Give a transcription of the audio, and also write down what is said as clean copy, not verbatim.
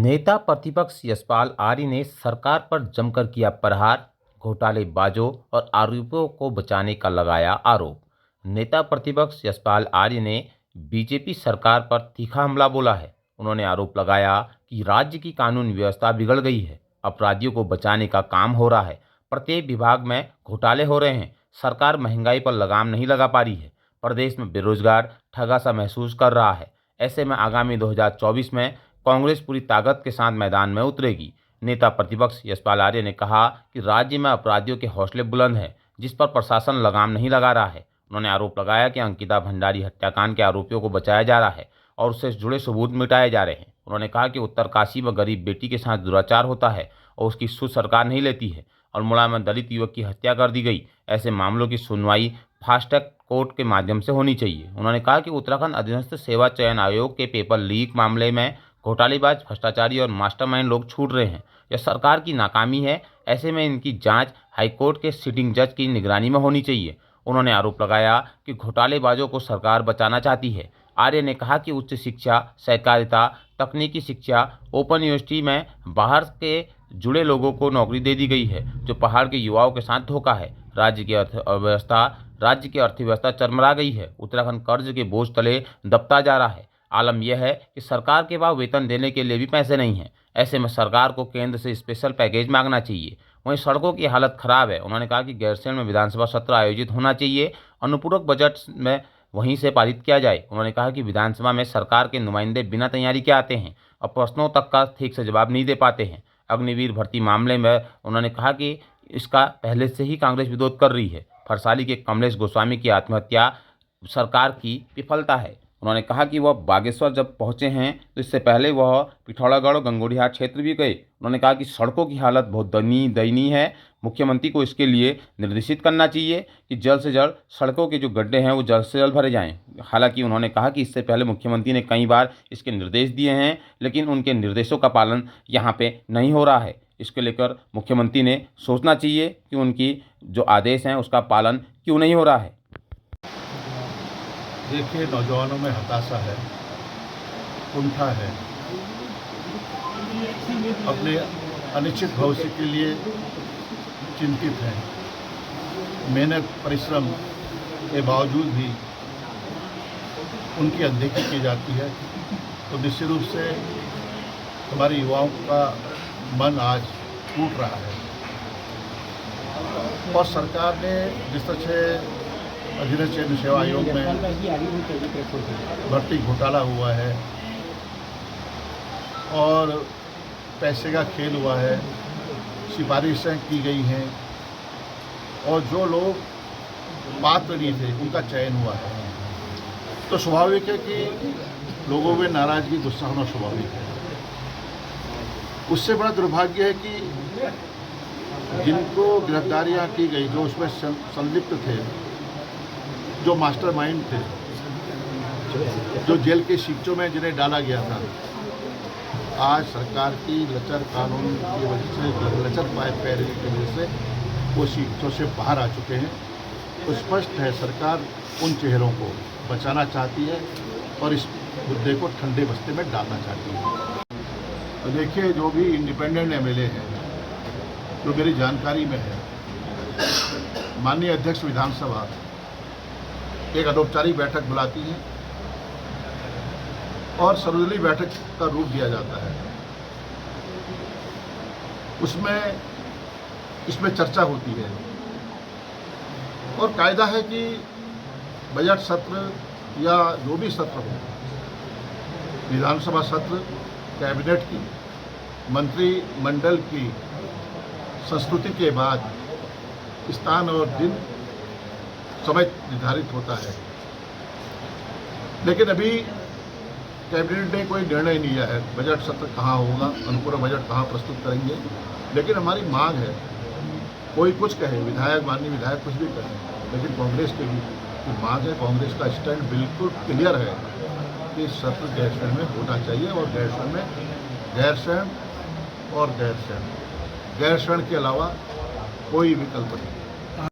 नेता प्रतिपक्ष यशपाल आर्य ने सरकार पर जमकर किया प्रहार, घोटालेबाजों और आरोपियों को बचाने का लगाया आरोप। नेता प्रतिपक्ष यशपाल आर्य ने बीजेपी सरकार पर तीखा हमला बोला है। उन्होंने आरोप लगाया कि राज्य की कानून व्यवस्था बिगड़ गई है, अपराधियों को बचाने का काम हो रहा है, प्रत्येक विभाग में घोटाले हो रहे हैं, सरकार महंगाई पर लगाम नहीं लगा पा रही है, प्रदेश में बेरोजगार ठगा सा महसूस कर रहा है। ऐसे में आगामी 2024 में कांग्रेस पूरी ताकत के साथ मैदान में उतरेगी। नेता प्रतिपक्ष यशपाल आर्य ने कहा कि राज्य में अपराधियों के हौसले बुलंद हैं, जिस पर प्रशासन लगाम नहीं लगा रहा है। उन्होंने आरोप लगाया कि अंकिता भंडारी हत्याकांड के आरोपियों को बचाया जा रहा है और उससे जुड़े सबूत मिटाए जा रहे हैं। उन्होंने कहा कि उत्तरकाशी में गरीब बेटी के साथ दुराचार होता है और उसकी सुध सरकार नहीं लेती है। अल्मोड़ा में दलित युवक की हत्या कर दी गई। ऐसे मामलों की सुनवाई फास्ट ट्रैक कोर्ट के माध्यम से होनी चाहिए। उन्होंने कहा कि उत्तराखंड अधीनस्थ सेवा चयन आयोग के पेपर लीक मामले में घोटालेबाज, भ्रष्टाचारी और मास्टरमाइंड लोग छूट रहे हैं। यह सरकार की नाकामी है। ऐसे में इनकी जांच हाईकोर्ट के सिटिंग जज की निगरानी में होनी चाहिए। उन्होंने आरोप लगाया कि घोटालेबाजों को सरकार बचाना चाहती है। आर्य ने कहा कि उच्च शिक्षा, सहकारिता, तकनीकी शिक्षा, ओपन यूनिवर्सिटी में बाहर के जुड़े लोगों को नौकरी दे दी गई है, जो पहाड़ के युवाओं के साथ धोखा है। राज्य की अर्थव्यवस्था चरमरा गई है। उत्तराखंड कर्ज के बोझ तले दबता जा रहा है। आलम यह है कि सरकार के पास वेतन देने के लिए भी पैसे नहीं हैं। ऐसे में सरकार को केंद्र से स्पेशल पैकेज मांगना चाहिए। वहीं सड़कों की हालत खराब है। उन्होंने कहा कि गैरसैंण में विधानसभा सत्र आयोजित होना चाहिए। अनुपूरक बजट में वहीं से पारित किया जाए। उन्होंने कहा कि विधानसभा में सरकार के नुमाइंदे बिना तैयारी के आते हैं और प्रश्नों तक का ठीक से जवाब नहीं दे पाते हैं। अग्निवीर भर्ती मामले में उन्होंने कहा कि इसका पहले से ही कांग्रेस विरोध कर रही है। फरसाली के कमलेश गोस्वामी की आत्महत्या सरकार की विफलता है। उन्होंने कहा कि वह बागेश्वर जब पहुंचे हैं तो इससे पहले वह पिथौरागढ़ और गंगोटिहार क्षेत्र भी गए। उन्होंने कहा कि सड़कों की हालत बहुत दयनीय है। मुख्यमंत्री को इसके लिए निर्देशित करना चाहिए कि जल्द से जल्द सड़कों के जो गड्ढे हैं वो जल्द से जल्द भरे जाएं। हालांकि उन्होंने कहा कि इससे पहले मुख्यमंत्री ने कई बार इसके निर्देश दिए हैं, लेकिन उनके निर्देशों का पालन यहाँ पे नहीं हो रहा है। इसको लेकर मुख्यमंत्री ने सोचना चाहिए कि उनकी जो आदेश हैं उसका पालन क्यों नहीं हो रहा है। देखिए, नौजवानों में हताशा है, कुंठा है, अपने अनिश्चित भविष्य के लिए चिंतित हैं। मेहनत परिश्रम के बावजूद भी उनकी अनदेखी की जाती है। तो निश्चित रूप से हमारे युवाओं का मन आज टूट रहा है और सरकार ने जिस तरह से अधीनस्थ चयन सेवा आयोग में भर्ती घोटाला हुआ है और पैसे का खेल हुआ है, सिफारिशें की गई हैं और जो लोग पात्र नहीं थे उनका चयन हुआ है, तो स्वाभाविक है कि लोगों में नाराजगी, गुस्सा होना स्वाभाविक है। उससे बड़ा दुर्भाग्य है कि जिनको गिरफ्तारियां की गई, जो उसमें संलिप्त थे, जो मास्टरमाइंड थे, जो जेल के शिक्षों में जिन्हें डाला गया था, आज सरकार की लचर कानून की वजह से, लचर पैरवी की वजह से वो शिक्षों से बाहर आ चुके हैं। तो स्पष्ट है सरकार उन चेहरों को बचाना चाहती है और इस मुद्दे को ठंडे बस्ते में डालना चाहती है। तो देखिए, जो भी इंडिपेंडेंट एमएलए हैं, जो मेरी जानकारी में है, माननीय अध्यक्ष विधानसभा एक अनौपचारिक बैठक बुलाती है और सर्वदलीय बैठक का रूप दिया जाता है। इसमें चर्चा होती है और कायदा है कि बजट सत्र या जो भी सत्र हो, विधानसभा सत्र, कैबिनेट की, मंत्रिमंडल की संस्तुति के बाद स्थान और दिन, समय निर्धारित होता है। लेकिन अभी कैबिनेट ने कोई निर्णय नहीं लिया है बजट सत्र कहाँ होगा, अनुपूरक बजट कहाँ प्रस्तुत करेंगे। लेकिन हमारी मांग है, कोई कुछ कहे, माननीय विधायक कुछ भी कहें, लेकिन कांग्रेस की भी मांग है, कांग्रेस का स्टैंड बिल्कुल क्लियर है कि सत्र गैरसैंण में होना चाहिए और गैरसैंण के अलावा कोई विकल्प नहीं।